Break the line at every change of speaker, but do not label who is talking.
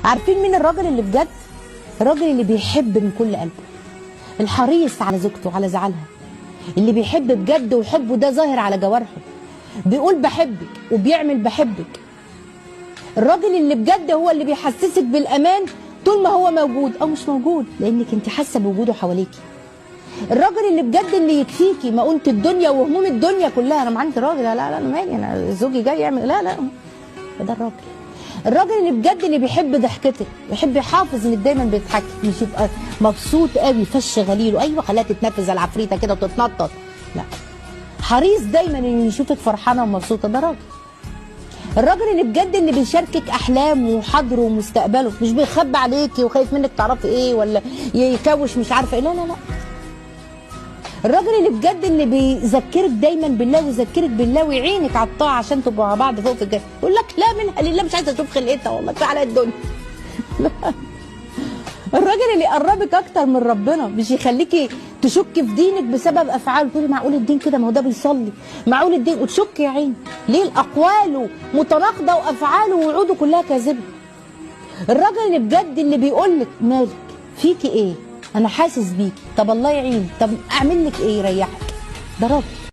عارفين مين الراجل اللي بجد؟ الراجل اللي بيحب من كل قلبه، الحريص على زوجته وعلى زعلها، اللي بيحب بجد وحبه ده ظاهر على جوارحه، بيقول بحبك وبيعمل بحبك. الراجل اللي بجد هو اللي بيحسسك بالامان طول ما هو موجود او مش موجود، لانك انت حاسه بوجوده حواليكي. الراجل اللي بجد اللي يكفيكي مؤونة الدنيا وهموم الدنيا كلها. انا عندي راجل، لا لا انا مالي، انا زوجي جاي يعمل، لا لا، ده الراجل. الراجل اللي بجد اللي بيحب ضحكتك، بيحب يحافظ انك دايما بتضحكي، مش يبقى مبسوط قوي فش غليل ايوه خليها تتنفذ العفريته كده وتتنطط، لا، حريص دايما انه يشوفك فرحانه ومبسوطه، ده راجل. الراجل اللي بجد اللي بيشاركك احلامه وحاضره ومستقبله، مش بيخبي عليكي وخايف منك تعرفي ايه ولا يكوش مش عارفه ايه، لا لا لا. الراجل اللي بجد اللي بيذكرك دايما بالله ويذكرك بالله ويعينك على الطاعه عشان تبقوا مع بعض فوق في الجنه، يقول لك لا منها لله مش عايزه اشوف خلقتها والله كفايه على الدنيا. الراجل اللي يقربك اكتر من ربنا، مش يخليكي تشكي في دينك بسبب افعاله، تقولي معقول الدين كده، ما هو ده بيصلي، معقول الدين، وتشكي يا عيني ليه؟ الاقوال متناقضه وافعاله ووعوده كلها كاذبه. الراجل اللي بجد اللي بيقول لك مالك فيكي ايه، انا حاسس بيكي، طب الله يعينك، طب اعمل لك ايه يريحك، ده راجل.